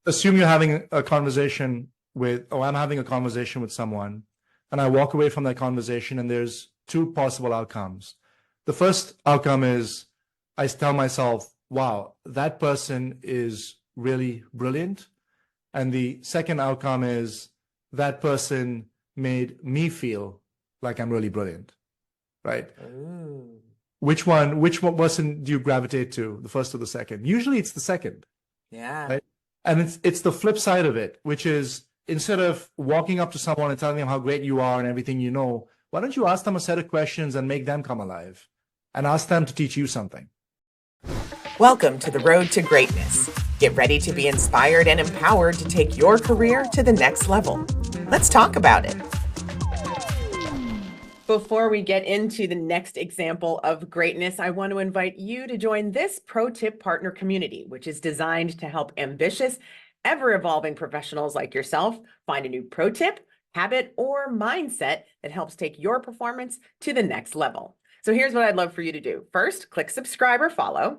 assume you're having a conversation with, or I'm having a conversation with someone, and I walk away from that conversation, and there's two possible outcomes. The first outcome is I tell myself, wow, that person is really brilliant. And the second outcome is that person made me feel like I'm really brilliant, right? Ooh. Which one person do you gravitate to, the first or the second? Usually it's the second. Yeah. Right? And it's the flip side of it, which is instead of walking up to someone and telling them how great you are and everything you know, why don't you ask them a set of questions and make them come alive and ask them to teach you something? Welcome to the road to greatness. Get ready to be inspired and empowered to take your career to the next level. Let's talk about it. Before we get into the next example of greatness, I want to invite you to join this ProTip Partner community, which is designed to help ambitious, ever-evolving professionals like yourself find a new pro tip, habit, or mindset that helps take your performance to the next level. So here's what I'd love for you to do. First, click subscribe or follow,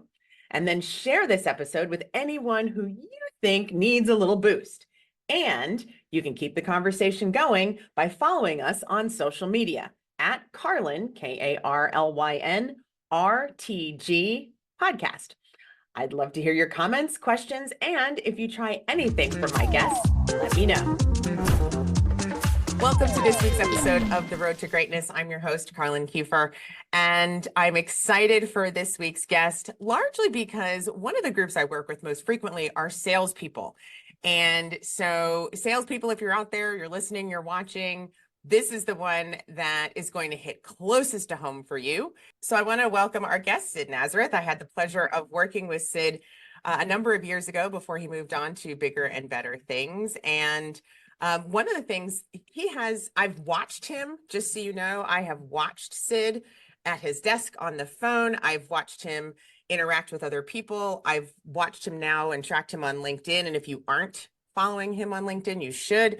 and then share this episode with anyone who you think needs a little boost. And you can keep the conversation going by following us on social media at Carlyn, Karlyn, RTG podcast. I'd love to hear your comments, questions, and if you try anything from my guests, let me know. Welcome to this week's episode of The Road to Greatness. I'm your host, Carlyn Kiefer, and I'm excited for this week's guest, largely because one of the groups I work with most frequently are salespeople. And so salespeople, if you're out there, you're listening, you're watching, this is the one that is going to hit closest to home for you. So I want to welcome our guest, Sid Nazareth. I had the pleasure of working with Sid a number of years ago before he moved on to bigger and better things. And one of the things I've watched him, just so you know, I have watched Sid at his desk on the phone. I've watched him interact with other people. I've watched him now and tracked him on LinkedIn. And if you aren't following him on LinkedIn, you should.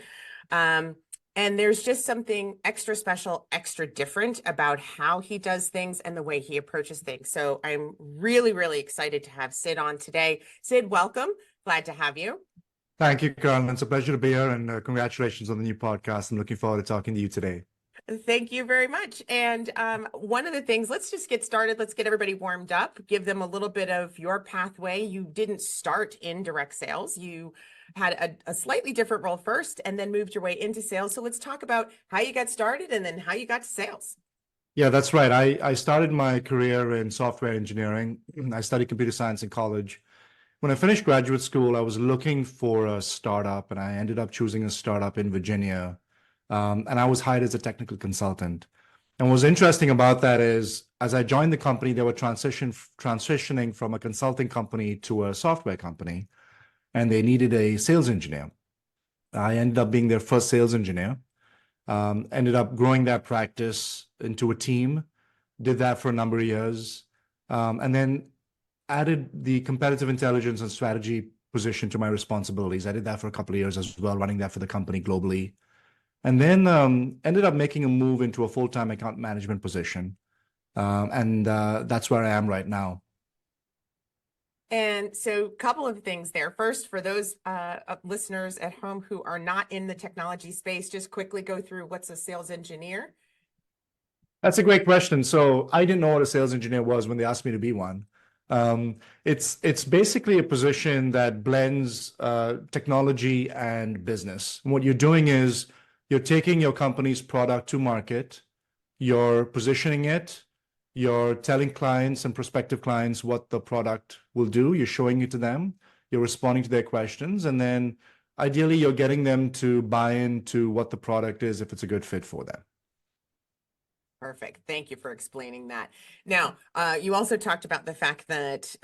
And there's just something extra special, extra different about how he does things and the way he approaches things. So I'm really, really excited to have Sid on today. Sid, welcome. Glad to have you. Thank you, Carl. It's a pleasure to be here, and congratulations on the new podcast. I'm looking forward to talking to you today. Thank you very much. And one of the things, let's just get started. Let's get everybody warmed up, give them a little bit of your pathway. You didn't start in direct sales. You had a slightly different role first and then moved your way into sales. So let's talk about how you got started and then how you got to sales. Yeah, that's right. I started my career in software engineering. I studied computer science in college. When I finished graduate school, I was looking for a startup, and I ended up choosing a startup in Virginia. And I was hired as a technical consultant. And what's interesting about that is, as I joined the company, they were transitioning from a consulting company to a software company, and they needed a sales engineer. I ended up being their first sales engineer, ended up growing that practice into a team, did that for a number of years, and then added the competitive intelligence and strategy position to my responsibilities. I did that for a couple of years as well, running that for the company globally. And then ended up making a move into a full-time account management position. And that's where I am right now. And so a couple of things there. First, for those listeners at home who are not in the technology space, just quickly go through what's a sales engineer. That's a great question. So I didn't know what a sales engineer was when they asked me to be one. It's basically a position that blends technology and business. And what you're doing is you're taking your company's product to market, you're positioning it, you're telling clients and prospective clients what the product will do, you're showing it to them, you're responding to their questions, and then ideally you're getting them to buy into what the product is if it's a good fit for them. Perfect. Thank you for explaining that. Now, you also talked about the fact that,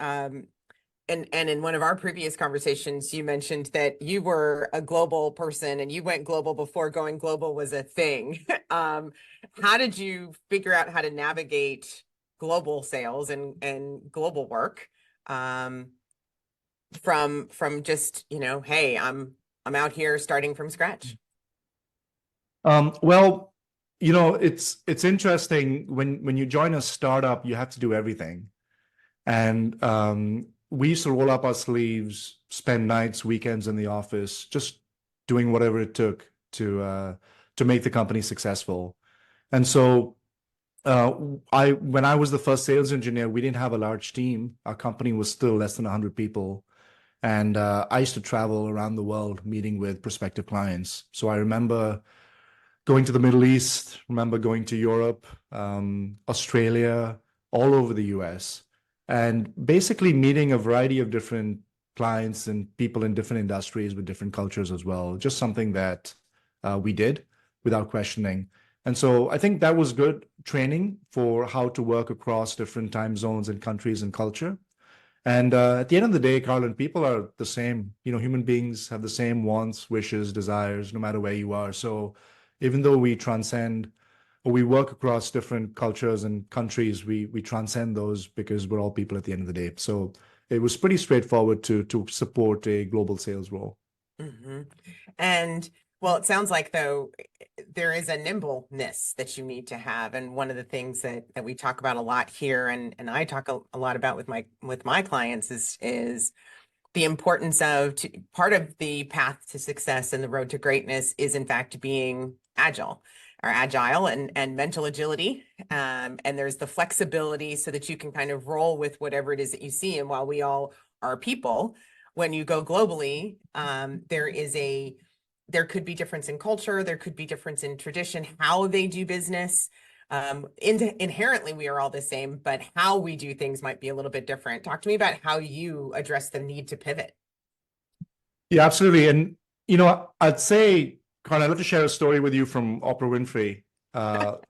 and in one of our previous conversations, you mentioned that you were a global person and you went global before going global was a thing. How did you figure out how to navigate global sales and global work from just, hey, I'm out here starting from scratch? Well, it's interesting when you join a startup, you have to do everything. And we used to roll up our sleeves, spend nights, weekends in the office, just doing whatever it took to make the company successful. And so when I was the first sales engineer, we didn't have a large team. Our company was still less than 100 people. And I used to travel around the world meeting with prospective clients. So I remember going to the Middle East, remember going to Europe, Australia, all over the US, and basically meeting a variety of different clients and people in different industries with different cultures as well. Just something that we did without questioning. And so I think that was good training for how to work across different time zones and countries and culture. And at the end of the day, Carlin, people are the same. Human beings have the same wants, wishes, desires, no matter where you are. So even though we transcend or we work across different cultures and countries, we transcend those because we're all people at the end of the day. So it was pretty straightforward to support a global sales role. Mm-hmm. And well, it sounds like though there is a nimbleness that you need to have. And one of the things that we talk about a lot here, and I talk a lot about with my clients is the importance of part of the path to success and the road to greatness is in fact being agile and mental agility. And there's the flexibility so that you can kind of roll with whatever it is that you see. And while we all are people, when you go globally, there could be difference in culture, there could be difference in tradition, how they do business. Inherently, we are all the same, but how we do things might be a little bit different. Talk to me about how you address the need to pivot. Yeah, absolutely. And, I'd say, Carl, I'd love to share a story with you from Oprah Winfrey.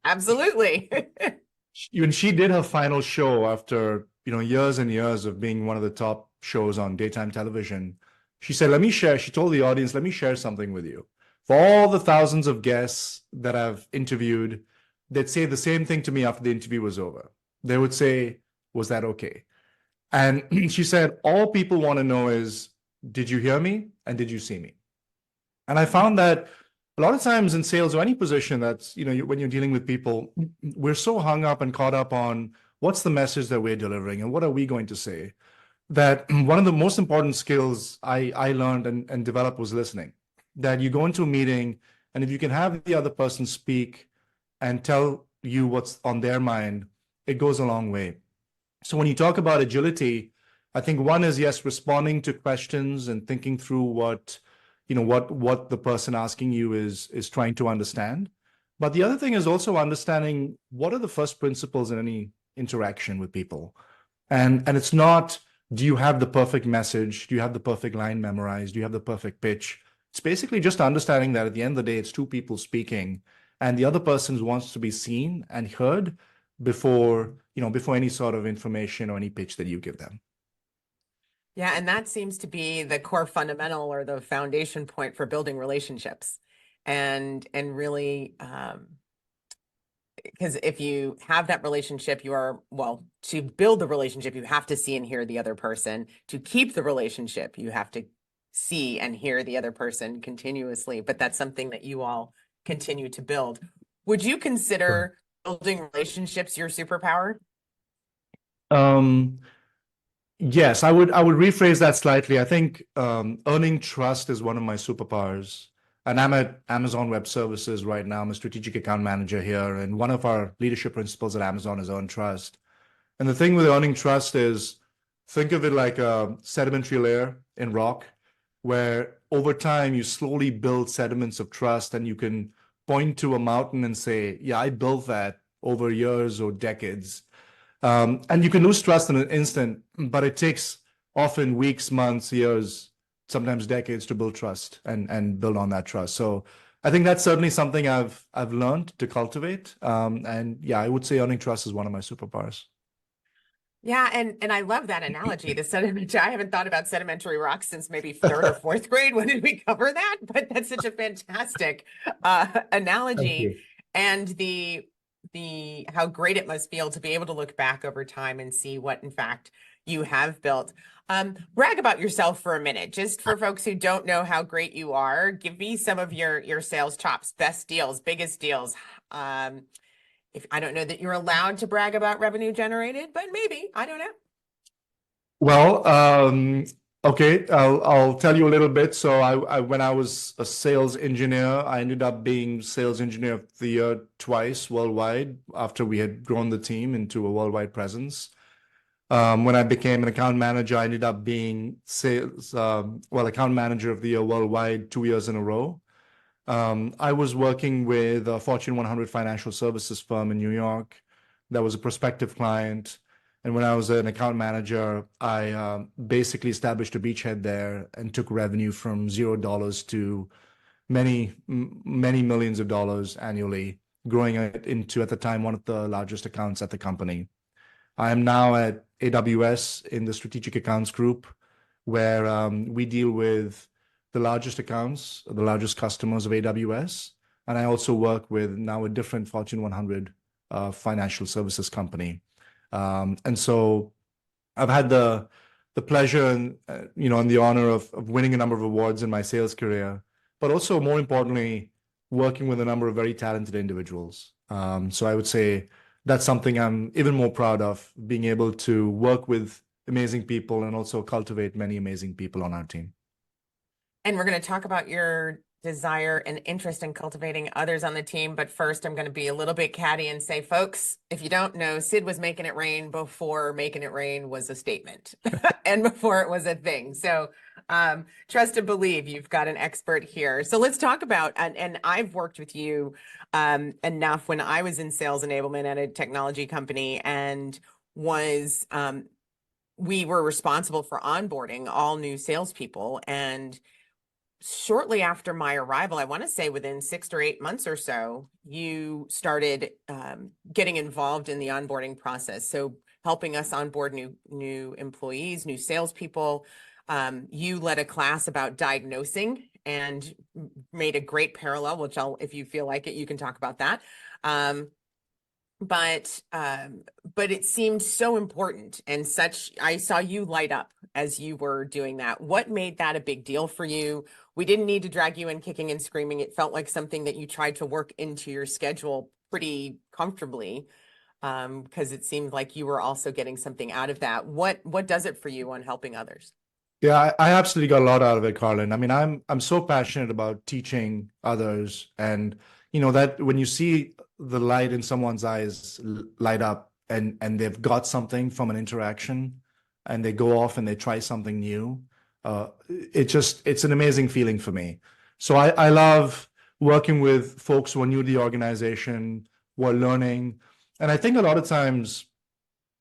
Absolutely. When she did her final show after, years and years of being one of the top shows on daytime television, she said, she told the audience, let me share something with you. For all the thousands of guests that I've interviewed, they'd say the same thing to me after the interview was over. They would say, was that okay? And she said, all people want to know is, did you hear me? And did you see me? And I found that a lot of times in sales or any position that's, when you're dealing with people, we're so hung up and caught up on what's the message that we're delivering and what are we going to say, that one of the most important skills I learned and developed was listening. That you go into a meeting, and if you can have the other person speak and tell you what's on their mind, it goes a long way. So when you talk about agility, I think one is, yes, responding to questions and thinking through what the person asking you is trying to understand. But the other thing is also understanding what are the first principles in any interaction with people. And it's not, do you have the perfect message? Do you have the perfect line memorized? Do you have the perfect pitch? It's basically just understanding that at the end of the day, it's two people speaking, and the other person wants to be seen and heard before any sort of information or any pitch that you give them. Yeah, and that seems to be the core fundamental or the foundation point for building relationships. And really, because if you have that relationship, to build the relationship, you have to see and hear the other person. To keep the relationship, you have to see and hear the other person continuously. But that's something that you all continue to build. Would you consider building relationships your superpower? Yes, I would rephrase that slightly. I think earning trust is one of my superpowers. And I'm at Amazon Web Services right now. I'm a strategic account manager here. And one of our leadership principles at Amazon is earn trust. And the thing with earning trust is, think of it like a sedimentary layer in rock, where over time you slowly build sediments of trust, and you can point to a mountain and say, yeah, I built that over years or decades. And you can lose trust in an instant, but it takes often weeks, months, years, sometimes decades to build trust and build on that trust. So I think that's certainly something I've learned to cultivate. And yeah, I would say earning trust is one of my superpowers. Yeah, and I love that analogy. The sediment. I haven't thought about sedimentary rocks since maybe third or fourth grade. When did we cover that? But that's such a fantastic Thank analogy, you. and the how great it must feel to be able to look back over time and see what in fact you have built. Brag about yourself for a minute, just for folks who don't know how great you are. Give me some of your sales chops, best deals, biggest deals. If I don't know that you're allowed to brag about revenue generated, but maybe, I don't know. Well, okay, I'll tell you a little bit. So when I was a sales engineer, I ended up being sales engineer of the year twice worldwide after we had grown the team into a worldwide presence. When I became an account manager, I ended up being account manager of the year worldwide 2 years in a row. I was working with a Fortune 100 financial services firm in New York that was a prospective client. And when I was an account manager, I basically established a beachhead there and took revenue from $0 to many millions of dollars annually, growing it into, at the time, one of the largest accounts at the company. I am now at AWS in the strategic accounts group, where we deal with the largest accounts, the largest customers of AWS. And I also work with now a different Fortune 100 financial services company. And so I've had the pleasure and and the honor of winning a number of awards in my sales career, but also more importantly, working with a number of very talented individuals. So I would say that's something I'm even more proud of, being able to work with amazing people and also cultivate many amazing people on our team. And we're going to talk about your desire and interest in cultivating others on the team. But first, I'm going to be a little bit catty and say, folks, if you don't know, Sid was making it rain before making it rain was a statement and before it was a thing. So trust and believe, you've got an expert here. So let's talk about, and I've worked with you enough when I was in sales enablement at a technology company and was we were responsible for onboarding all new salespeople. And shortly after my arrival, I want to say within 6 or 8 months or so, you started getting involved in the onboarding process. So helping us onboard new employees, new salespeople. You led a class about diagnosing and made a great parallel, which if you feel like it, you can talk about that. But it seemed so important and such. I saw you light up as you were doing that. What made that a big deal for you? We didn't need to drag you in kicking and screaming. It felt like something that you tried to work into your schedule pretty comfortably, because it seemed like you were also getting something out of that. What does it for you on helping others? Yeah, I absolutely got a lot out of it, Carlin. I mean, I'm so passionate about teaching others, and that when you see the light in someone's eyes light up, and they've got something from an interaction, and they go off and they try something new, it's an amazing feeling for me. So I love working with folks who are new to the organization, who are learning, and I think a lot of times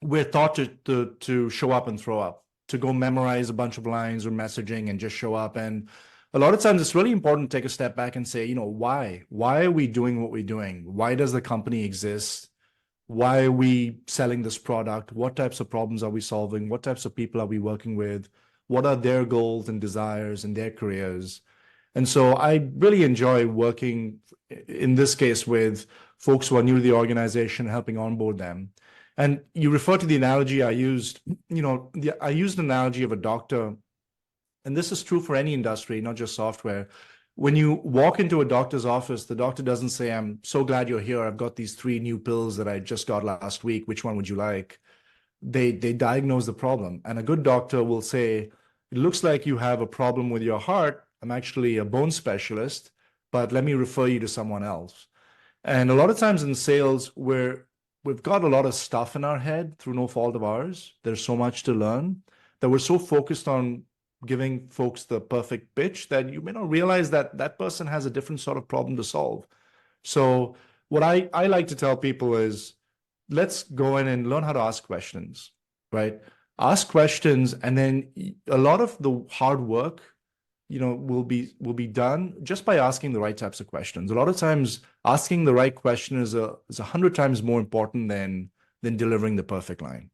we're taught to show up and throw up, to go memorize a bunch of lines or messaging and just show up. And a lot of times it's really important to take a step back and say, why? Why are we doing what we're doing? Why does the company exist? Why are we selling this product? What types of problems are we solving? What types of people are we working with? What are their goals and desires in their careers? And so I really enjoy working, in this case, with folks who are new to the organization, helping onboard them. And you refer to the analogy I used, I used the analogy of a doctor, and this is true for any industry, not just software. When you walk into a doctor's office, the doctor doesn't say, "I'm so glad you're here. I've got these 3 new pills that I just got last week. Which one would you like?" They diagnose the problem. And a good doctor will say, "It looks like you have a problem with your heart. I'm actually a bone specialist, but let me refer you to someone else." And a lot of times in sales, we've got a lot of stuff in our head through no fault of ours. There's so much to learn that we're so focused on giving folks the perfect pitch that you may not realize that that person has a different sort of problem to solve. So what I like to tell people is, let's go in and learn how to ask questions, right? Ask questions, and then a lot of the hard work will be done just by asking the right types of questions. A lot of times asking the right question is 100 times more important than delivering the perfect line.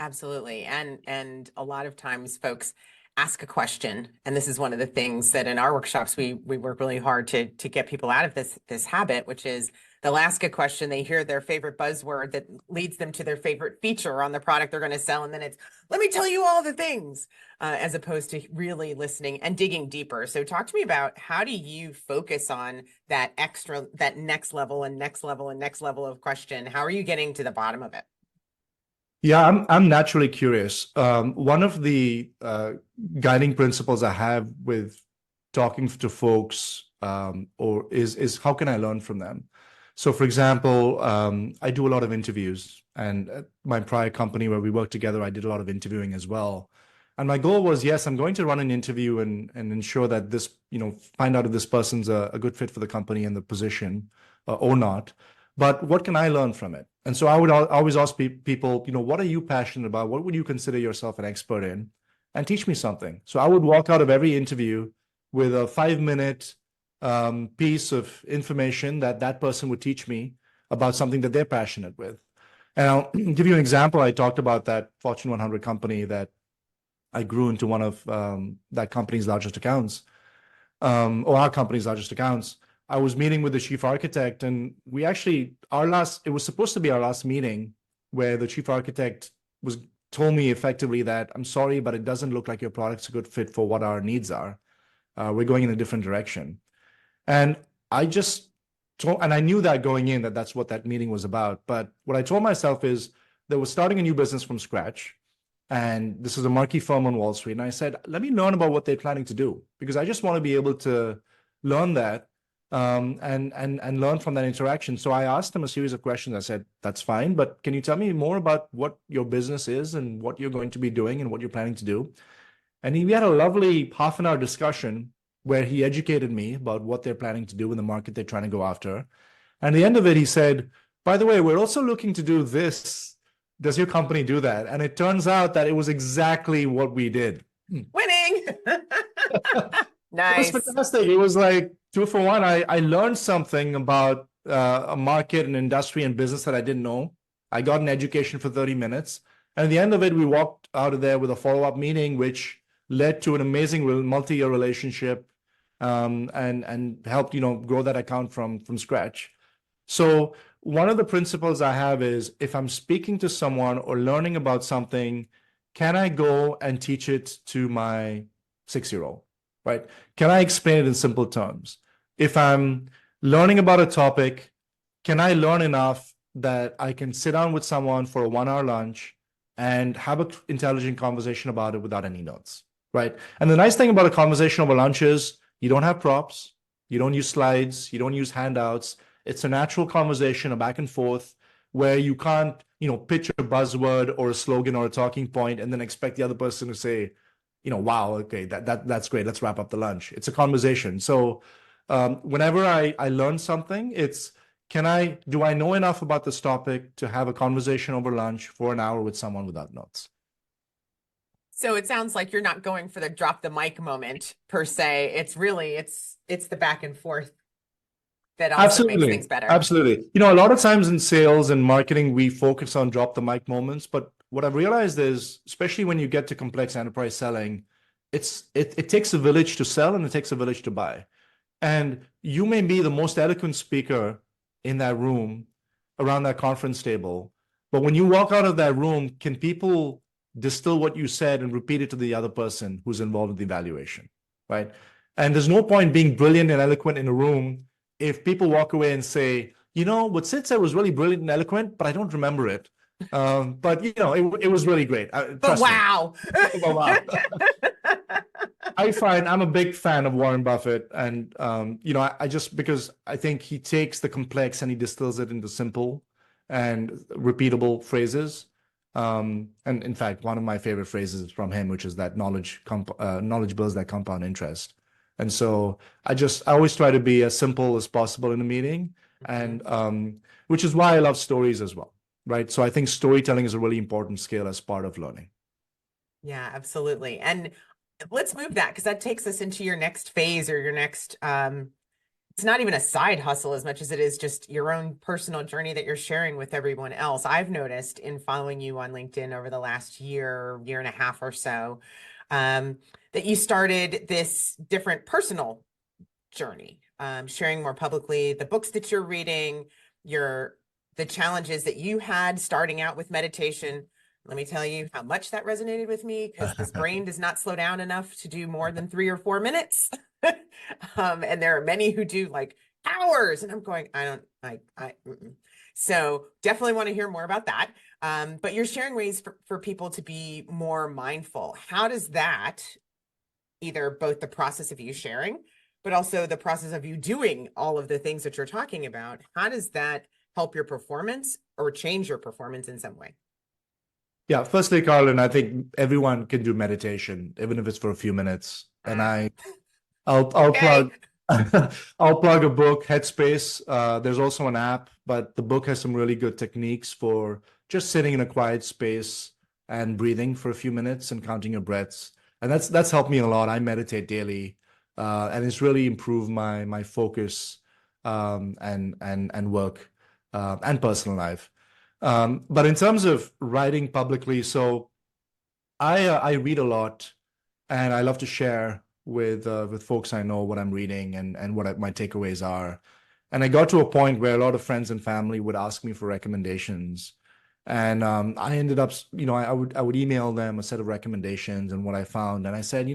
Absolutely. And a lot of times folks ask a question, and this is one of the things that in our workshops we work really hard to get people out of this habit, which is they'll ask a question, they hear their favorite buzzword that leads them to their favorite feature on the product they're going to sell, and then it's, "Let me tell you all the things," as opposed to really listening and digging deeper. So talk to me about, how do you focus on that next level and next level and next level of question? How are you getting to the bottom of it? Yeah, I'm naturally curious. One of the guiding principles I have with talking to folks or is how can I learn from them? So, for example, I do a lot of interviews, and at my prior company where we worked together, I did a lot of interviewing as well. And my goal was, yes, I'm going to run an interview and ensure that this, find out if this person's a good fit for the company and the position or not. But what can I learn from it? And so I would always ask people, what are you passionate about? What would you consider yourself an expert in? And teach me something. So I would walk out of every interview with a 5 minute piece of information that that person would teach me about something that they're passionate with. And I'll give you an example. I talked about that Fortune 100 company that I grew into one of that company's largest accounts, or our company's largest accounts. I was meeting with the chief architect, and we actually, it was supposed to be our last meeting where the chief architect was told me effectively that I'm sorry, but it doesn't look like your product's a good fit for what our needs are. We're going in a different direction. And I just told, and I knew that going in that that's what that meeting was about. But what I told myself is that we're starting a new business from scratch. And this is a marquee firm on Wall Street. And I said, let me learn about what they're planning to do, because I just want to be able to learn that and learn from that interaction. So I asked him a series of questions. I said, that's fine, but can you tell me more about what your business is and what you're going to be doing and what you're planning to do? And we had a lovely half an hour discussion where he educated me about what they're planning to do in the market they're trying to go after. And at the end of it, he said, by the way, we're also looking to do this. Does your company do that? And it turns out that it was exactly what we did. Winning. It was Nice. fantastic. It was like 2 for 1. I learned something about a market and industry and business that I didn't know. I got an education for 30 minutes. And at the end of it, we walked out of there with a follow-up meeting, which led to an amazing multi-year relationship and helped, grow that account from scratch. So one of the principles I have is if I'm speaking to someone or learning about something, can I go and teach it to my 6-year-old, right? Can I explain it in simple terms? If I'm learning about a topic, can I learn enough that I can sit down with someone for a 1 hour lunch and have an intelligent conversation about it without any notes, right? And the nice thing about a conversation over lunch is you don't have props, you don't use slides, you don't use handouts. It's a natural conversation, a back and forth, where you can't, pitch a buzzword or a slogan or a talking point and then expect the other person to say, wow, okay, that's great. Let's wrap up the lunch. It's a conversation. So whenever I learn something, it's do I know enough about this topic to have a conversation over lunch for an hour with someone without notes? So it sounds like you're not going for the drop the mic moment per se. It's really it's the back and forth that also makes Absolutely. things better. Absolutely. A lot of times in sales and marketing, we focus on drop the mic moments. But what I've realized is, especially when you get to complex enterprise selling, it takes a village to sell and it takes a village to buy. And you may be the most eloquent speaker in that room around that conference table. But when you walk out of that room, can people distill what you said and repeat it to the other person who's involved in the evaluation, right? And there's no point being brilliant and eloquent in a room if people walk away and say, what Sid said was really brilliant and eloquent, but I don't remember it. But it was really great. But Trust me. wow. But wow. I find I'm a big fan of Warren Buffett, and I just because I think he takes the complex and he distills it into simple and repeatable phrases. And in fact, one of my favorite phrases is from him, which is that knowledge builds that compound interest. And so I always try to be as simple as possible in a meeting, and which is why I love stories as well, right? So I think storytelling is a really important skill as part of learning. Yeah, absolutely. And let's move that because that takes us into your next phase or your next it's not even a side hustle as much as it is just your own personal journey that you're sharing with everyone else. I've noticed in following you on LinkedIn over the last year and a half or so, that you started this different personal journey, sharing more publicly the books that you're reading, the challenges that you had starting out with meditation. Let me tell you how much that resonated with me because this brain does not slow down enough to do more than 3 or 4 minutes. And there are many who do like hours and I'm going, I don't. So definitely want to hear more about that. But you're sharing ways for people to be more mindful. How does that, either both the process of you sharing, but also the process of you doing all of the things that you're talking about, how does that help your performance or change your performance in some way? Yeah, firstly, Carlin, I think everyone can do meditation, even if it's for a few minutes. And I'll Okay. plug I'll plug a book, Headspace. There's also an app, but the book has some really good techniques for just sitting in a quiet space and breathing for a few minutes and counting your breaths. And that's helped me a lot. I meditate daily, and it's really improved my focus, and work, and personal life. But in terms of writing publicly, so I read a lot, and I love to share with folks I know what I'm reading and what my takeaways are. And I got to a point where a lot of friends and family would ask me for recommendations, and I ended up, I would email them a set of recommendations and what I found, and I said,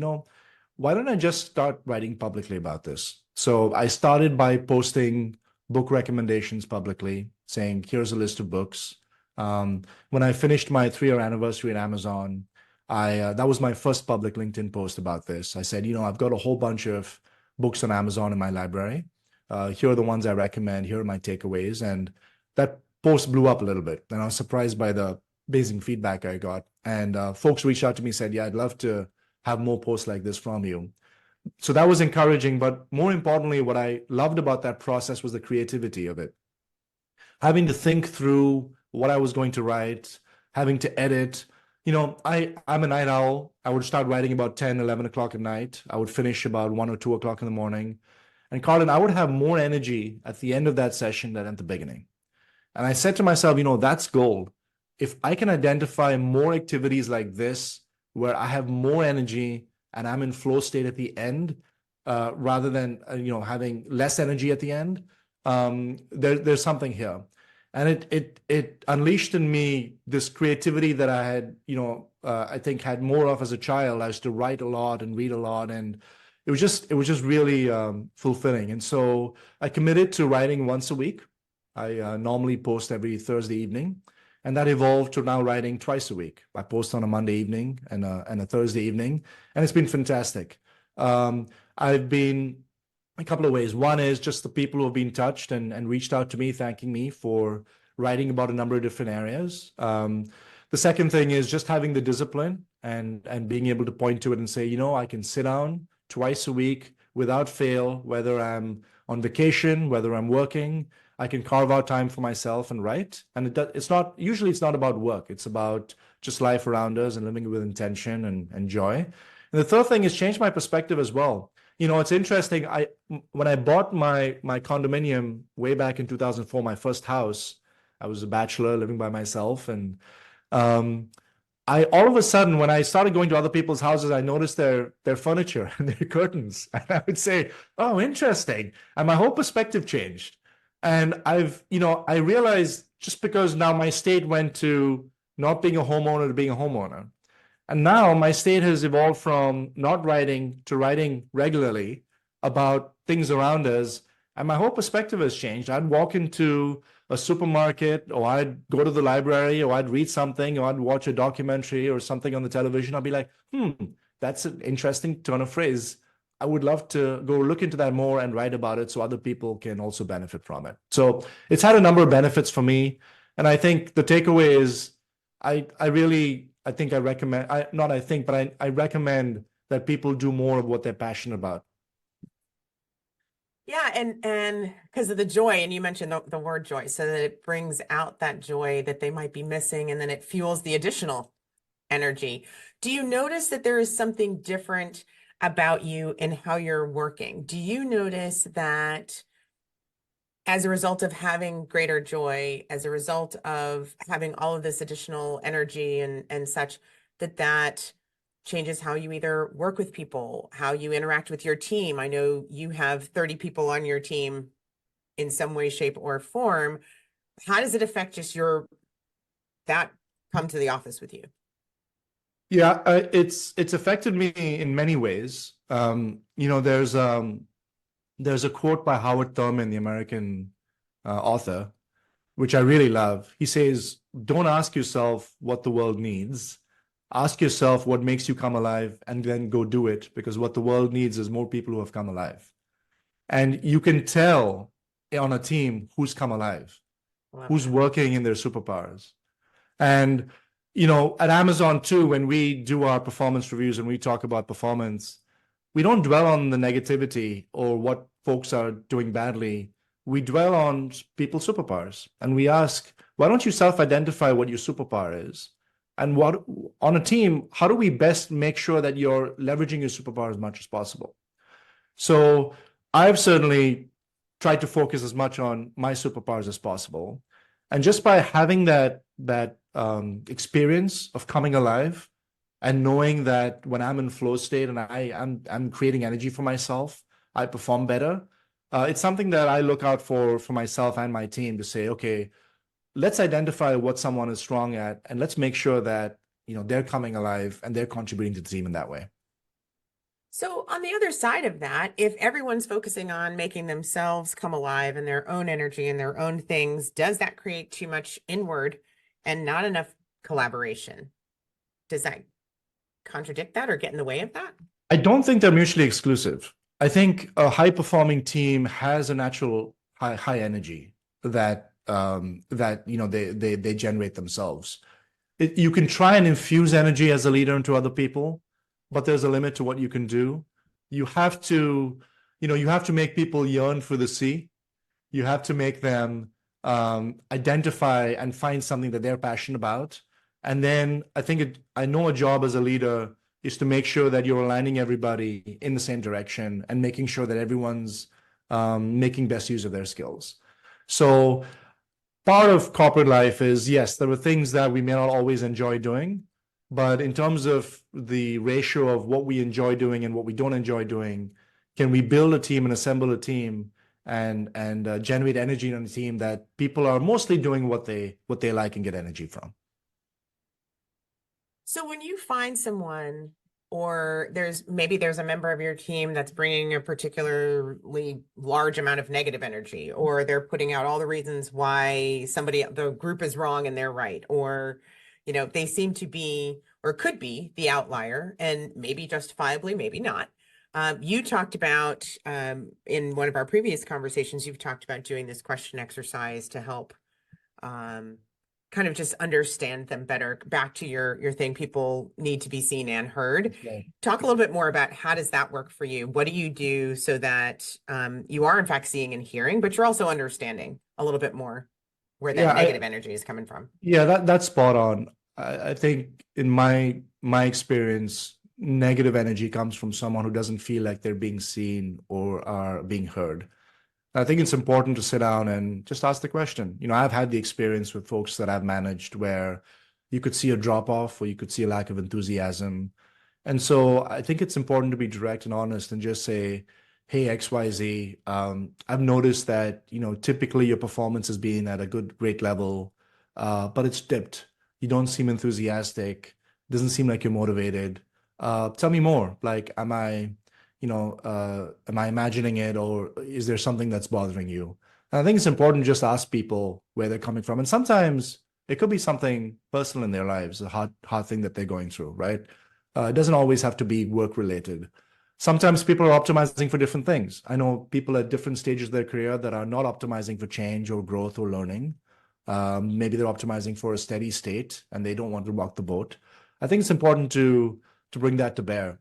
why don't I just start writing publicly about this? So I started by posting book recommendations publicly, saying, here's a list of books. When I finished my 3-year anniversary at Amazon, that was my first public LinkedIn post about this. I said, I've got a whole bunch of books on Amazon in my library. Here are the ones I recommend. Here are my takeaways. And that post blew up a little bit. And I was surprised by the amazing feedback I got. And folks reached out to me and said, yeah, I'd love to have more posts like this from you. So that was encouraging. But more importantly, what I loved about that process was the creativity of it. Having to think through what I was going to write, having to edit. I'm a night owl. I would start writing about 10, 11 o'clock at night. I would finish about 1 or 2 o'clock in the morning. And Carlin, I would have more energy at the end of that session than at the beginning. And I said to myself, that's gold. If I can identify more activities like this, where I have more energy and I'm in flow state at the end, rather than, having less energy at the end, there's something here. And it unleashed in me this creativity that I had, I think had more of as a child. I used to write a lot and read a lot, and it was just really fulfilling. And so I committed to writing once a week. I normally post every Thursday evening, and that evolved to now writing twice a week. I post on a Monday evening and a Thursday evening, and it's been fantastic. I've been a couple of ways. One is just the people who have been touched and reached out to me, thanking me for writing about a number of different areas. The second thing is just having the discipline and being able to point to it and say, I can sit down twice a week without fail, whether I'm on vacation, whether I'm working. I can carve out time for myself and write. And it's not about work. It's about just life around us and living with intention and joy. And the third thing is change my perspective as well. It's interesting. When I bought my condominium way back in 2004, my first house, I was a bachelor living by myself. And I all of a sudden, when I started going to other people's houses, I noticed their furniture and their curtains. And I would say, oh, interesting. And my whole perspective changed. And I realized just because now my state went to not being a homeowner to being a homeowner. And now my state has evolved from not writing to writing regularly about things around us. And my whole perspective has changed. I'd walk into a supermarket, or I'd go to the library, or I'd read something, or I'd watch a documentary or something on the television. I'd be like, that's an interesting turn of phrase. I would love to go look into that more and write about it so other people can also benefit from it. So it's had a number of benefits for me. And I think the takeaway is I recommend that people do more of what they're passionate about. Yeah, and because of the joy, and you mentioned the word joy, so that it brings out that joy that they might be missing, and then it fuels the additional energy. Do you notice that there is something different about you and how you're working? Do you notice that as a result of having greater joy, as a result of having all of this additional energy and such, that changes how you either work with people, how you interact with your team? I know you have 30 people on your team in some way, shape, or form. How does it affect just that come to the office with you? Yeah, it's affected me in many ways. There's a quote by Howard Thurman, the American author, which I really love. He says, don't ask yourself what the world needs. Ask yourself what makes you come alive and then go do it, because what the world needs is more people who have come alive. And you can tell on a team who's come alive, who's working in their superpowers. And, at Amazon too, when we do our performance reviews and we talk about performance, we don't dwell on the negativity or what folks are doing badly. We dwell on people's superpowers, and we ask, why don't you self-identify what your superpower is? And what on a team, how do we best make sure that you're leveraging your superpower as much as possible? So I've certainly tried to focus as much on my superpowers as possible. And just by having that experience of coming alive and knowing that when I'm in flow state and I'm creating energy for myself, I perform better. It's something that I look out for myself and my team to say, okay, let's identify what someone is strong at, and let's make sure that they're coming alive and they're contributing to the team in that way. So on the other side of that, if everyone's focusing on making themselves come alive in their own energy and their own things, does that create too much inward and not enough collaboration? Does that contradict that or get in the way of that? I don't think they're mutually exclusive. I think a high-performing team has a natural high energy that they generate themselves. You can try and infuse energy as a leader into other people, but there's a limit to what you can do. You have to make people yearn for the sea. You have to make them identify and find something that they're passionate about. And then I know a job as a leader is to make sure that you're aligning everybody in the same direction and making sure that everyone's making best use of their skills. So part of corporate life is, yes, there are things that we may not always enjoy doing, but in terms of the ratio of what we enjoy doing and what we don't enjoy doing, can we build a team and assemble a team and generate energy in a team that people are mostly doing what they like and get energy from? So when you find someone, or there's a member of your team that's bringing a particularly large amount of negative energy, or they're putting out all the reasons why the group is wrong and they're right, or, they seem to be, or could be the outlier, and maybe justifiably, maybe not. You talked about, in one of our previous conversations, you've talked about doing this question exercise to help kind of just understand them better. Back to your thing, people need to be seen and heard. Okay. Talk a little bit more about how does that work for you? What do you do so that you are in fact seeing and hearing, but you're also understanding a little bit more where that negative energy is coming from? Yeah, that's spot on. I think in my experience, negative energy comes from someone who doesn't feel like they're being seen or are being heard. I think it's important to sit down and just ask the question. I've had the experience with folks that I've managed where you could see a drop off or you could see a lack of enthusiasm. And so I think it's important to be direct and honest and just say, hey, XYZ, I've noticed that, typically your performance has been at a great level, but it's dipped. You don't seem enthusiastic. Doesn't seem like you're motivated. Tell me more. Like, am I imagining it, or is there something that's bothering you? And I think it's important to just ask people where they're coming from. And sometimes it could be something personal in their lives, a hard thing that they're going through, right? It doesn't always have to be work related. Sometimes people are optimizing for different things. I know people at different stages of their career that are not optimizing for change or growth or learning. Maybe they're optimizing for a steady state and they don't want to rock the boat. I think it's important to bring that to bear.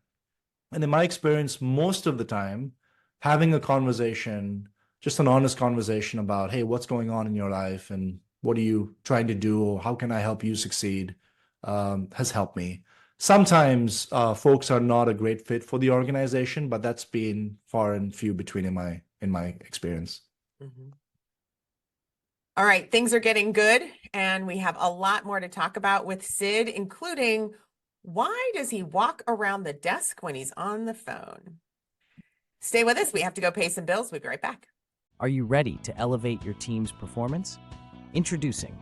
And in my experience, most of the time, having a conversation, just an honest conversation about, hey, what's going on in your life and what are you trying to do, or how can I help you succeed, has helped me. Sometimes folks are not a great fit for the organization, but that's been far and few between in my experience. Mm-hmm. All right, things are getting good, and we have a lot more to talk about with Sid, including why does he walk around the desk when he's on the phone? Stay with us. We have to go pay some bills. We'll be right back. Are you ready to elevate your team's performance? Introducing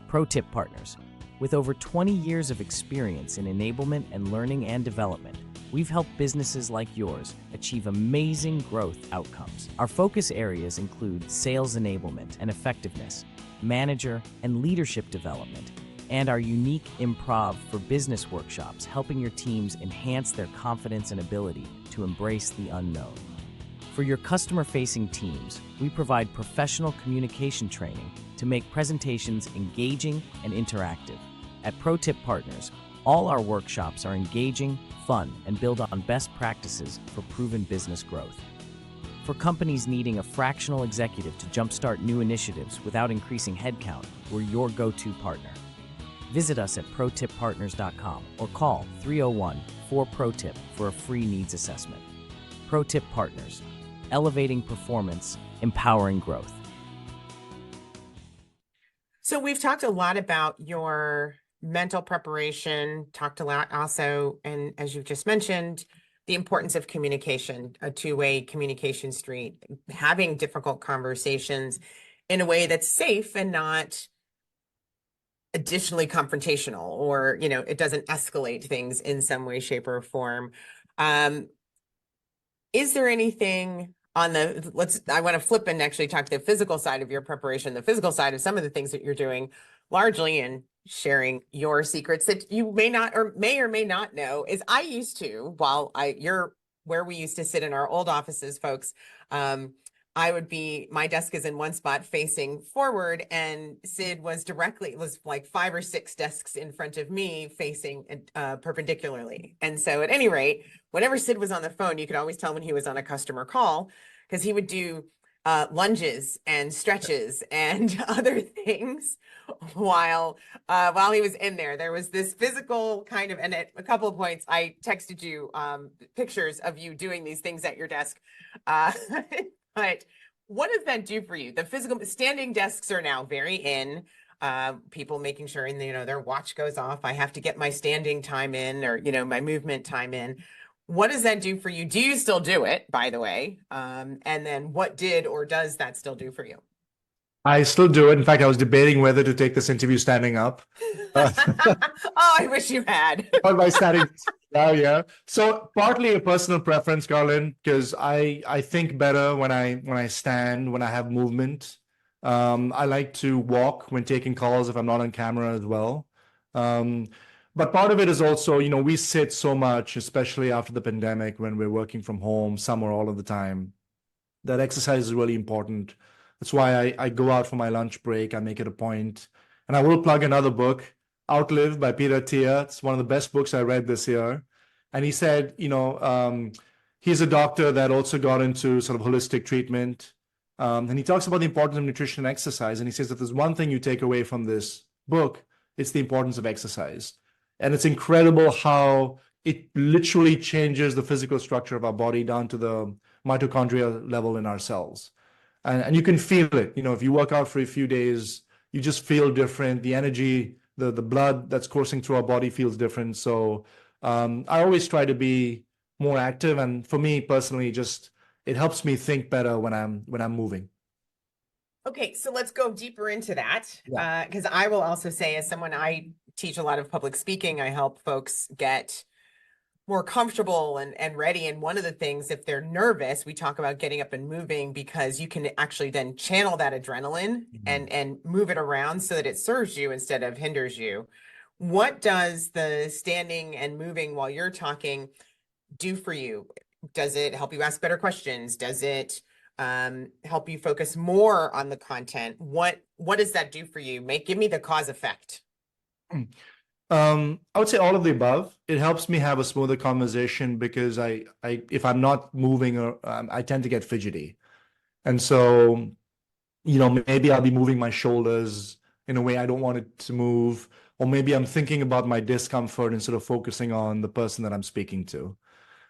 ProTip Partners. With over 20 years of experience in enablement and learning and development, we've helped businesses like yours achieve amazing growth outcomes. Our focus areas include sales enablement and effectiveness, manager, and leadership development, and our unique improv for business workshops, helping your teams enhance their confidence and ability to embrace the unknown. For your customer-facing teams, we provide professional communication training to make presentations engaging and interactive. At ProTip Partners, all our workshops are engaging, fun, and build on best practices for proven business growth. For companies needing a fractional executive to jumpstart new initiatives without increasing headcount, we're your go-to partner. Visit us at protippartners.com or call 301-4PROTIP for a free needs assessment. ProTip Partners, elevating performance, empowering growth. So we've talked a lot about your mental preparation, talked a lot also, and as you've just mentioned, the importance of communication, a two-way communication street, having difficult conversations in a way that's safe and not additionally confrontational, or, it doesn't escalate things in some way, shape, or form. Is there anything on I want to flip and actually talk the physical side of your preparation, the physical side of some of the things that you're doing, largely in sharing your secrets that you may or may not know. Is I used to, you're where we used to sit in our old offices, folks, my desk is in one spot facing forward, and Sid was like 5 or 6 desks in front of me facing perpendicularly. And so at any rate, whenever Sid was on the phone, you could always tell when he was on a customer call, because he would do lunges and stretches and other things while he was in there. There was this physical kind of, and at a couple of points, I texted you pictures of you doing these things at your desk. But what does that do for you? The physical standing desks are now very in. People making sure, and their watch goes off. I have to get my standing time in, or my movement time in. What does that do for you? Do you still do it, by the way? And then what did or does that still do for you? I still do it. In fact, I was debating whether to take this interview standing up. Oh, I wish you had. On my standing. Oh, yeah. So partly a personal preference, Carlin, because I think better when I stand, when I have movement. I like to walk when taking calls if I'm not on camera as well. But part of it is also, we sit so much, especially after the pandemic, when we're working from home, some or all of the time, that exercise is really important. That's why I go out for my lunch break. I make it a point. And I will plug another book, Outlive by Peter Thiel. It's one of the best books I read this year. And he said, he's a doctor that also got into sort of holistic treatment. And he talks about the importance of nutrition and exercise. And he says that there's one thing you take away from this book, it's the importance of exercise. And it's incredible how it literally changes the physical structure of our body down to the mitochondrial level in our cells. And you can feel it. If you work out for a few days, you just feel different. The energy, the blood that's coursing through our body feels different. So I always try to be more active. And for me personally, it helps me think better when I'm moving. Okay, so let's go deeper into that. Because I will also say, as someone, I teach a lot of public speaking. I help folks get more comfortable and ready. And one of the things, if they're nervous, we talk about getting up and moving, because you can actually then channel that adrenaline and move it around so that it serves you instead of hinders you. What does the standing and moving while you're talking do for you? Does it help you ask better questions? Does it help you focus more on the content? What does that do for you? Give me the cause effect. I would say all of the above. It helps me have a smoother conversation, because if I'm not moving, I tend to get fidgety. And so, maybe I'll be moving my shoulders in a way I don't want it to move, or maybe I'm thinking about my discomfort instead of focusing on the person that I'm speaking to.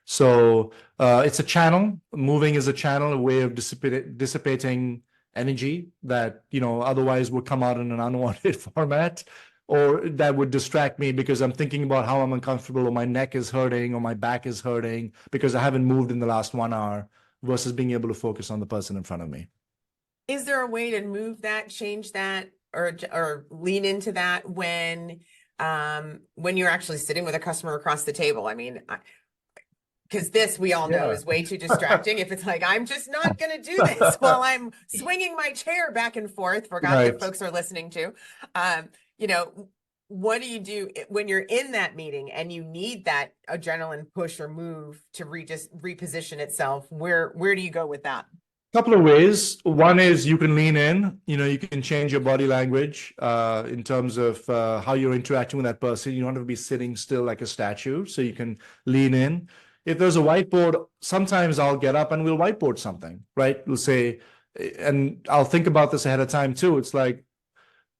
So it's a channel. Moving is a channel, a way of dissipating energy that, otherwise would come out in an unwanted format, or that would distract me because I'm thinking about how I'm uncomfortable, or my neck is hurting, or my back is hurting because I haven't moved in the last 1 hour, versus being able to focus on the person in front of me. Is there a way to move that, change that, or lean into that when you're actually sitting with a customer across the table? I mean, Because this we all know Yeah. is way too distracting. If it's like, I'm just not going to do this while I'm swinging my chair back and forth, forgot that Right. folks are listening to. You know, what do you do when you're in that meeting and you need that adrenaline push or move to just reposition itself? Where do you go with that? Couple of ways. One is you can lean in, you can change your body language in terms of how you're interacting with that person. You don't have to be sitting still like a statue, so you can lean in. If there's a whiteboard, sometimes I'll get up and we'll whiteboard something, right? We'll say, and I'll think about this ahead of time too. It's like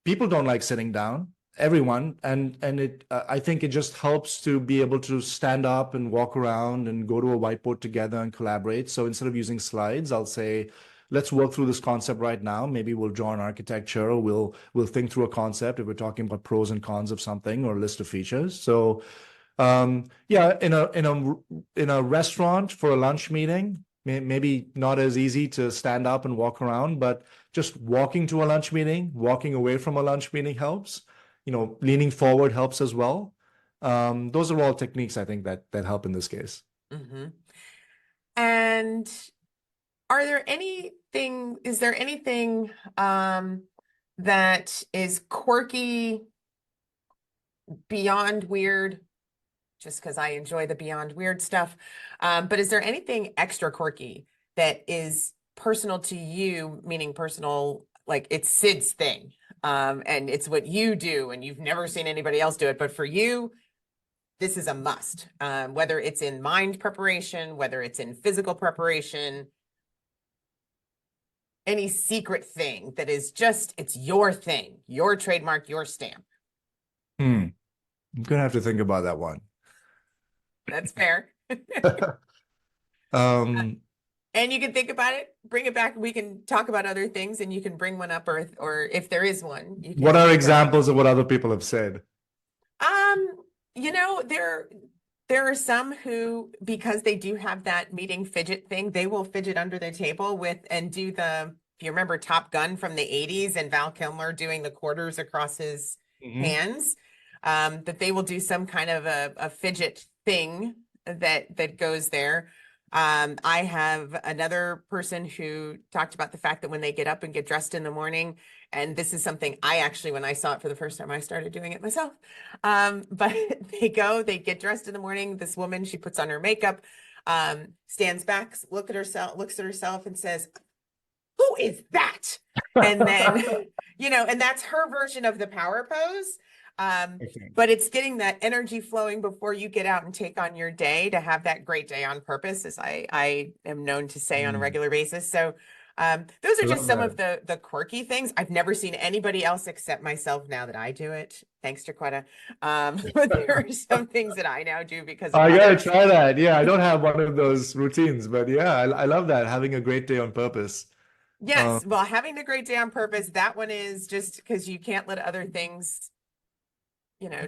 people don't like sitting down, everyone, and it I think it just helps to be able to stand up and walk around and go to a whiteboard together and collaborate. So instead of using slides, I'll say, let's work through this concept right now. Maybe we'll draw an architecture, or we'll think through a concept if we're talking about pros and cons of something or a list of features. So yeah, in a restaurant for a lunch meeting, maybe not as easy to stand up and walk around, but just walking to a lunch meeting, walking away from a lunch meeting helps. Leaning forward helps as well. Those are all techniques I think that help in this case. Mm-hmm. And is there anything that is quirky, beyond weird, just because I enjoy the beyond weird stuff. But is there anything extra quirky that is personal to you, meaning personal, like it's Sid's thing, and it's what you do and you've never seen anybody else do it, but for you, this is a must, whether it's in mind preparation, whether it's in physical preparation, any secret thing that is just, it's your thing, your trademark, your stamp. I'm gonna have to think about that one. That's fair. And you can think about it, bring it back. We can talk about other things and you can bring one up, or if there is one. You can What are examples of what other people have said? There are some who, because they do have that meeting fidget thing, they will fidget under the table and do if you remember Top Gun from the 80s and Val Kilmer doing the quarters across his hands, that they will do some kind of a fidget thing that goes there. I have another person who talked about the fact that when they get up and get dressed in the morning, and this is something I actually, when I saw it for the first time, I started doing it myself. But they get dressed in the morning. This woman, she puts on her makeup, stands back, looks at herself and says, "Who is that?" And then, and that's her version of the power pose. But it's getting that energy flowing before you get out and take on your day to have that great day on purpose, as I am known to say on a regular basis. So those are just some of the quirky things. I've never seen anybody else except myself now that I do it. Thanks to Quetta. But there are some things that I now do because of I gotta others. try that. Yeah, I don't have one of those routines, but yeah, I love that, having a great day on purpose. Yes, well, having the great day on purpose, that one is just because you can't let other things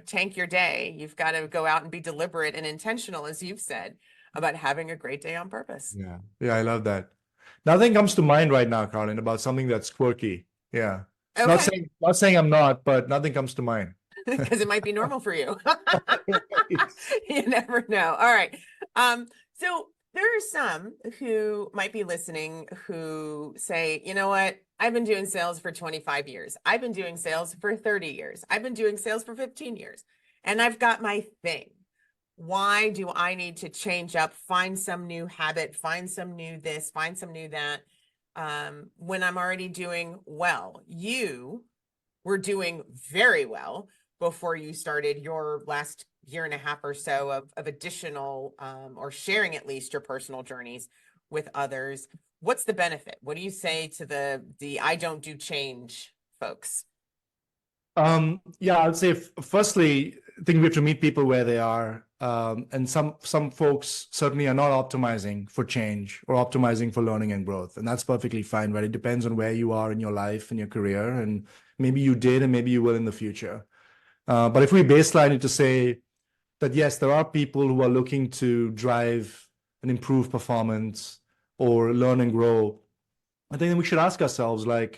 tank your day. You've got to go out and be deliberate and intentional, as you've said, about having a great day on purpose. Yeah, I love that. Nothing comes to mind right now, Carlin, about something that's quirky. Yeah. Okay. Not saying I'm not, but nothing comes to mind. Because it might be normal for you. You never know. All right. So there are some who might be listening who say, you know what? I've been doing sales for 25 years. I've been doing sales for 30 years. I've been doing sales for 15 years. And I've got my thing. Why do I need to change up, find some new habit, find some new this, find some new that, when I'm already doing well? You were doing very well before you started your last year and a half or so of additional, or sharing at least your personal journeys with others. What's the benefit? What do you say to the I don't do change folks? Yeah, I'd say firstly, I think we have to meet people where they are. And some folks certainly are not optimizing for change or optimizing for learning and growth. And that's perfectly fine, right? It depends on where you are in your life and your career. And maybe you did, and maybe you will in the future. But if we baseline it to say that, yes, there are people who are looking to drive and improve performance or learn and grow, I think we should ask ourselves, or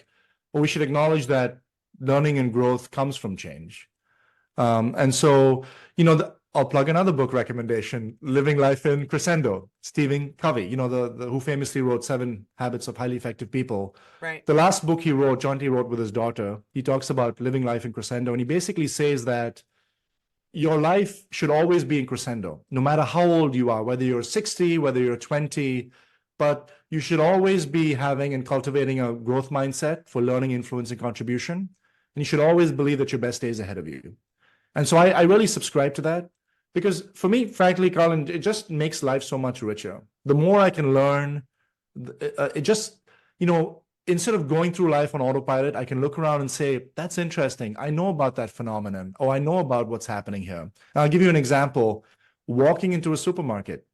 we should acknowledge that learning and growth comes from change. And so, I'll plug another book recommendation, Living Life in Crescendo, Stephen Covey, the who famously wrote 7 Habits of Highly Effective People. Right. The last book he wrote, jointly wrote with his daughter, he talks about living life in crescendo. And he basically says that your life should always be in crescendo, no matter how old you are, whether you're 60, whether you're 20, but you should always be having and cultivating a growth mindset for learning, influence, and contribution. And you should always believe that your best days ahead of you. And so I really subscribe to that. Because for me, frankly, Colin, it just makes life so much richer. The more I can learn, it just, instead of going through life on autopilot, I can look around and say, that's interesting. I know about that phenomenon. Oh, I know about what's happening here. And I'll give you an example. Walking into a supermarket.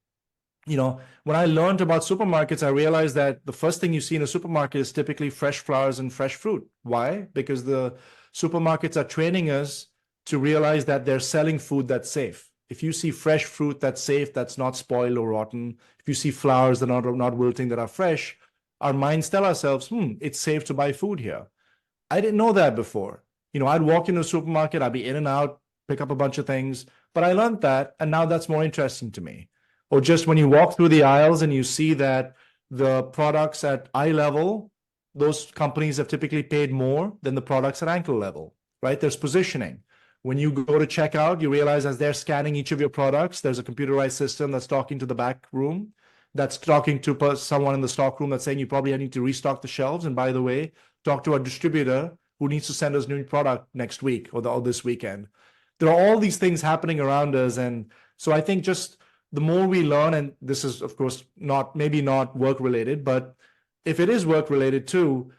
When I learned about supermarkets, I realized that the first thing you see in a supermarket is typically fresh flowers and fresh fruit. Why? Because the supermarkets are training us to realize that they're selling food that's safe. If you see fresh fruit that's safe, that's not spoiled or rotten, if you see flowers that are not wilting, that are fresh, our minds tell ourselves, it's safe to buy food here. I didn't know that before. I'd walk into a supermarket, I'd be in and out, pick up a bunch of things, but I learned that, and now that's more interesting to me. Or just when you walk through the aisles and you see that the products at eye level, those companies have typically paid more than the products at ankle level, right? There's positioning. When you go to checkout, you realize as they're scanning each of your products, there's a computerized system that's talking to the back room, that's talking to someone in the stock room that's saying you probably need to restock the shelves. And by the way, talk to our distributor who needs to send us new product next week or this weekend. There are all these things happening around us. And so I think just the more we learn, and this is, of course, maybe not work related, but if it is work related too,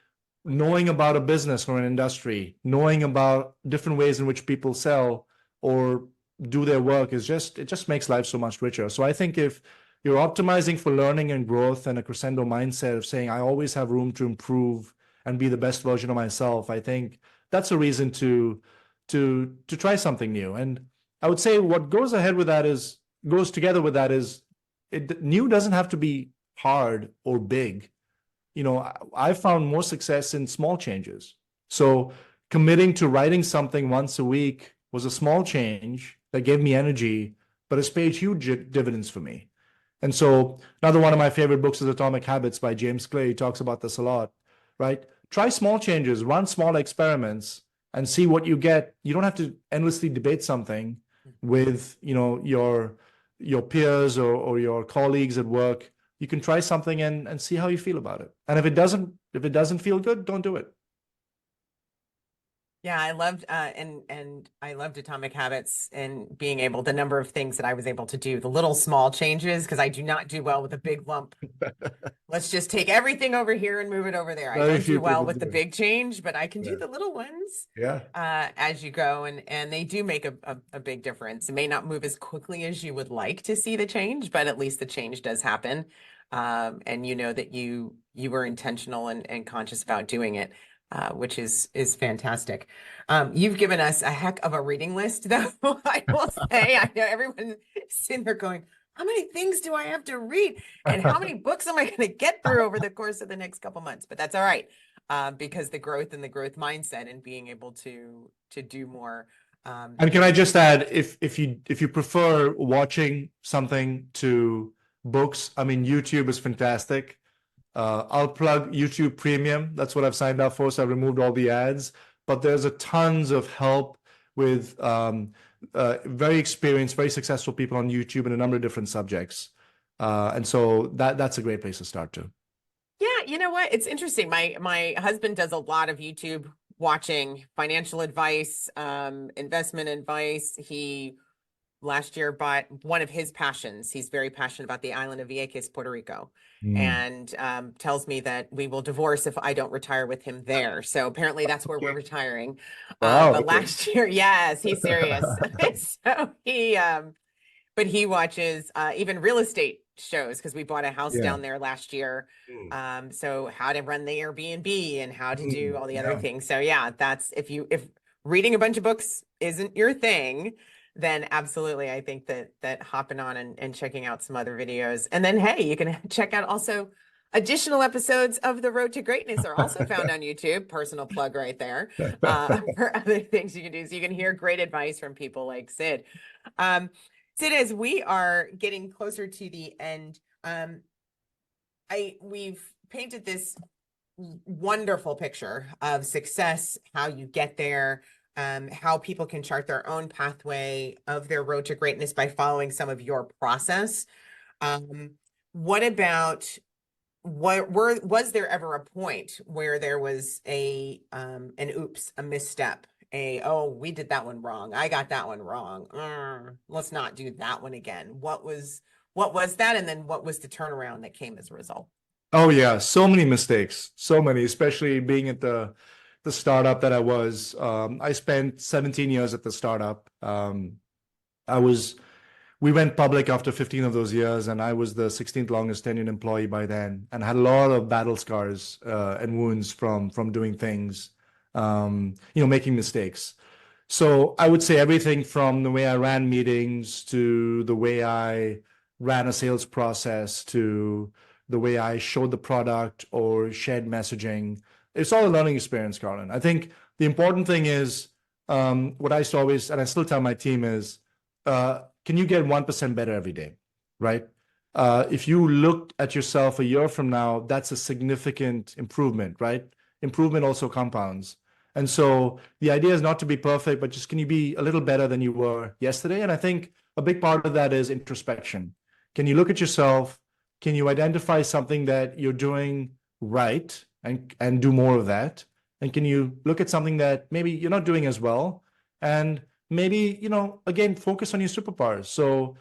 knowing about a business or an industry, knowing about different ways in which people sell or do their work it just makes life so much richer. So I think if you're optimizing for learning and growth and a crescendo mindset of saying, I always have room to improve and be the best version of myself, I think that's a reason to try something new. And I would say what goes together with that is new doesn't have to be hard or big. I found more success in small changes. So committing to writing something once a week was a small change that gave me energy, but it's paid huge dividends for me. And so another one of my favorite books is Atomic Habits by James Clear. He talks about this a lot, right? Try small changes, run small experiments, and see what you get. You don't have to endlessly debate something with, your peers or your colleagues at work. You can try something and see how you feel about it. And if it doesn't feel good, don't do it. Yeah, I loved and I loved Atomic Habits and the number of things that I was able to do, the little small changes, because I do not do well with a big lump. Let's just take everything over here and move it over there. I don't do well with the big change, but I can do the little ones. Yeah. As you go, and they do make a big difference. It may not move as quickly as you would like to see the change, but at least the change does happen. And that you were intentional and conscious about doing it. Which is fantastic. You've given us a heck of a reading list, though. I will say, I know everyone's sitting there going, how many things do I have to read? And how many books am I going to get through over the course of the next couple months? But that's all right, because the growth mindset and being able to do more. And can I just add, if you prefer watching something to books, I mean, YouTube is fantastic. I'll plug YouTube Premium. That's what I've signed up for. So I removed all the ads, but there's a tons of help with very experienced, very successful people on YouTube in a number of different subjects. And so that's a great place to start too. Yeah. You know what? It's interesting. My husband does a lot of YouTube watching, financial advice, investment advice. He last year bought one of his passions. He's very passionate about the island of Vieques, Puerto Rico, and tells me that we will divorce if I don't retire with him there. So apparently that's where we're retiring. Wow, but last year, yes, he's serious. So but he watches even real estate shows, because we bought a house down there last year. So how to run the Airbnb and how to do all the other things. So yeah, that's if reading a bunch of books isn't your thing, then absolutely, I think that hopping on and checking out some other videos. And then, hey, you can check out also Additional episodes of The Road to Greatness are also found on YouTube. Personal plug right there. For other things you can do, so you can hear great advice from people like Sid. Sid, as we are getting closer to the end, we've painted this wonderful picture of success, how you get there, how people can chart their own pathway of their road to greatness by following some of your process. What about was there ever a point where there was an oops, a misstep, oh, we did that one wrong, I got that one wrong, let's not do that one again? What was that, and then what was the turnaround that came as a result? Oh yeah, so many mistakes, so many, especially being at the startup that I was. I spent 17 years at the startup. We went public after 15 of those years, and I was the 16th longest tenured employee by then, and had a lot of battle scars and wounds from doing things, making mistakes. So I would say everything from the way I ran meetings to the way I ran a sales process to the way I showed the product or shared messaging. It's all a learning experience, Carlin. I think the important thing is what I used to always, and I still tell my team is, can you get 1% better every day, right? If you look at yourself a year from now, that's a significant improvement, right? Improvement also compounds. And so the idea is not to be perfect, but just can you be a little better than you were yesterday? And I think a big part of that is introspection. Can you look at yourself? Can you identify something that you're doing right and do more of that? And can you look at something that maybe you're not doing as well? And maybe, again, focus on your superpowers. So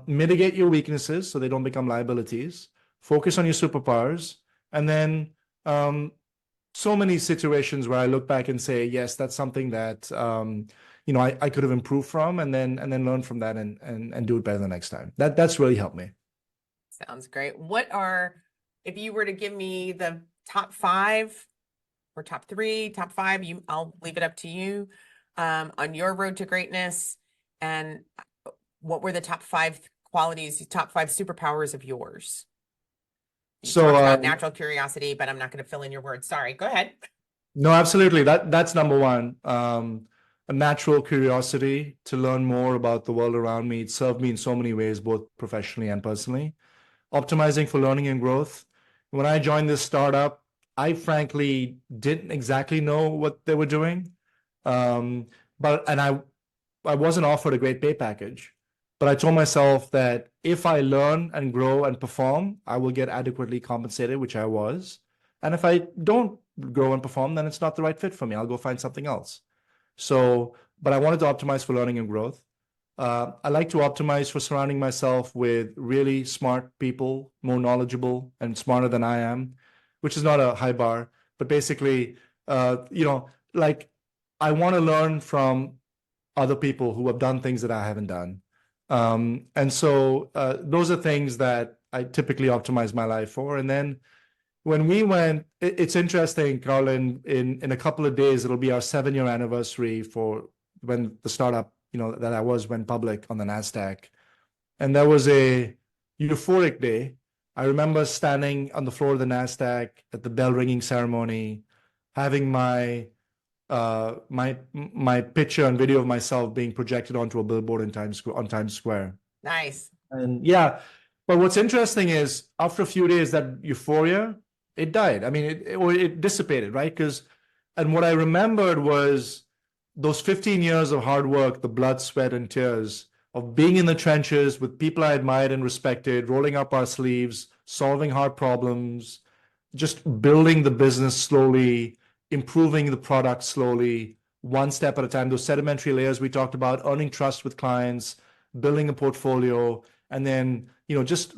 mitigate your weaknesses so they don't become liabilities. Focus on your superpowers. And then so many situations where I look back and say, yes, that's something that I could have improved from, and then learn from that and do it better the next time. That's really helped me. Sounds great. If you were to give me the top 5 or top 3, top 5, I'll leave it up to you, on your road to greatness, and what were the top 5 qualities, top 5 superpowers of yours? You talked about natural curiosity, but I'm not going to fill in your words. Sorry, go ahead. No, absolutely. That's number one. A natural curiosity to learn more about the world around me. It served me in so many ways, both professionally and personally. Optimizing for learning and growth. When I joined this startup, I frankly didn't exactly know what they were doing. But I wasn't offered a great pay package. But I told myself that if I learn and grow and perform, I will get adequately compensated, which I was. And if I don't grow and perform, then it's not the right fit for me. I'll go find something else. So, but I wanted to optimize for learning and growth. I like to optimize for surrounding myself with really smart people, more knowledgeable and smarter than I am, which is not a high bar, but basically, like I want to learn from other people who have done things that I haven't done. And so those are things that I typically optimize my life for. And then when we went, it's interesting, Carlin, in a couple of days, it'll be our 7-year anniversary for when the startup, that I went public on the NASDAQ. And that was a euphoric day. I remember standing on the floor of the NASDAQ at the bell ringing ceremony, having my picture and video of myself being projected onto a billboard on Times Square. Nice. And yeah, but what's interesting is after a few days, that euphoria, it died. I mean, it dissipated, right? And what I remembered was those 15 years of hard work, the blood, sweat, and tears of being in the trenches with people I admired and respected, rolling up our sleeves, solving hard problems, just building the business slowly, improving the product slowly, one step at a time. Those sedimentary layers we talked about, earning trust with clients, building a portfolio, and then just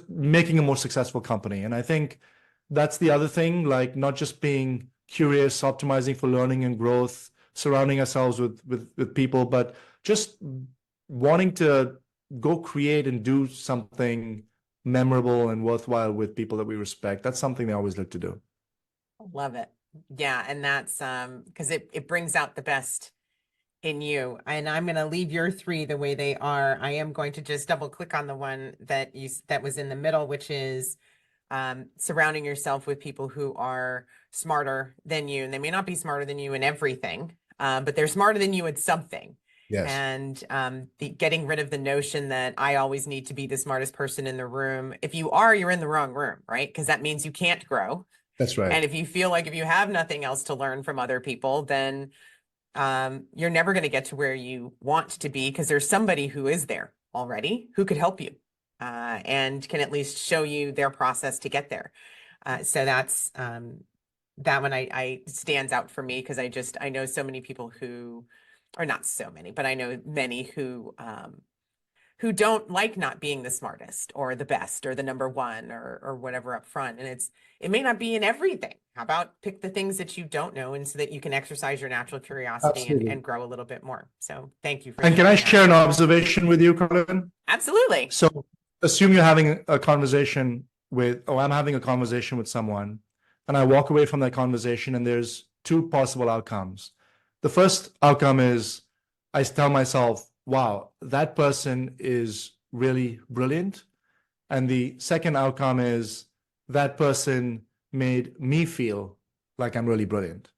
making a more successful company. And I think that's the other thing, like not just being curious, optimizing for learning and growth, surrounding ourselves with people, but just wanting to go create and do something memorable and worthwhile with people that we respect. That's something they always look to do. Love it. Yeah. And that's because it brings out the best in you. And I'm going to leave your 3 the way they are. I am going to just double click on the one that was in the middle, which is surrounding yourself with people who are smarter than you, and they may not be smarter than you in everything, but they're smarter than you at something. Yes. And getting rid of the notion that I always need to be the smartest person in the room. If you are, you're in the wrong room, right? Because that means you can't grow. That's right. And if you feel like if you have nothing else to learn from other people, then you're never going to get to where you want to be, because there's somebody who is there already who could help you and can at least show you their process to get there. So that's that one I stands out for me, because I know so many people who, or not so many, but I know many who don't like not being the smartest or the best or the number one or whatever up front. And it may not be in everything. How about pick the things that you don't know, and so that you can exercise your natural curiosity and grow a little bit more. So thank you for And can I share an observation with you, Colin? Absolutely. So assume you're having a conversation I'm having a conversation with someone, and I walk away from that conversation, and there's two possible outcomes. The first outcome is I tell myself, wow, that person is really brilliant. And the second outcome is that person made me feel like I'm really brilliant,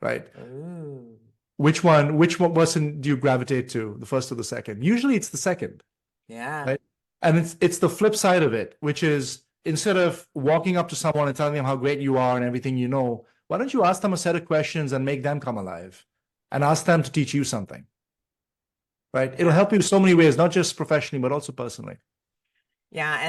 right? Ooh. Which one person do you gravitate to, the first or the second? Usually it's the second. Yeah. Right? And it's the flip side of it, which is instead of walking up to someone and telling them how great you are and everything you know, why don't you ask them a set of questions and make them come alive and ask them to teach you something, right? It'll help you in so many ways, not just professionally, but also personally. Yeah.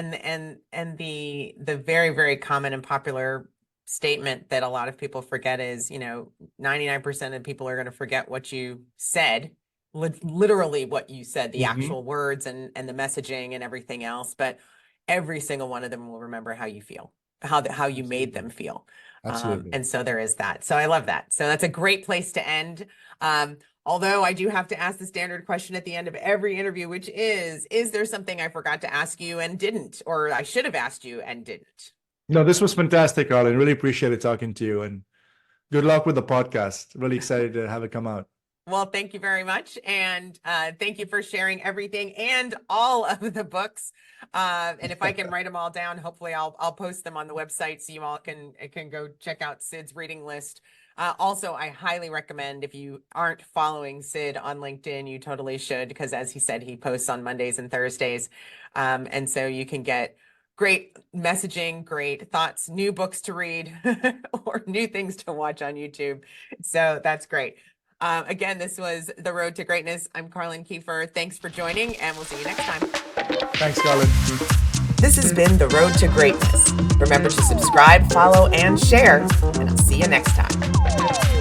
And the very, very common and popular statement that a lot of people forget is, 99% of people are going to forget what you said, literally what you said, the actual words and the messaging and everything else. But every single one of them will remember how you feel, how you made them feel. Absolutely. And so there is that. So I love that. So that's a great place to end. Although I do have to ask the standard question at the end of every interview, which is there something I forgot to ask you and didn't, or I should have asked you and didn't? No, this was fantastic, Colin. Really appreciated talking to you, and good luck with the podcast. Really excited to have it come out. Well, thank you very much. And thank you for sharing everything and all of the books. And if I can write them all down, hopefully I'll post them on the website so you all can go check out Sid's reading list. Also, I highly recommend, if you aren't following Sid on LinkedIn, you totally should, because as he said, he posts on Mondays and Thursdays. And so you can get great messaging, great thoughts, new books to read, or new things to watch on YouTube. So that's great. Again, this was The Road to Greatness. I'm Carlin Kiefer. Thanks for joining, and we'll see you next time. Thanks, Colin. This has been The Road to Greatness. Remember to subscribe, follow, and share, and I'll see you next time.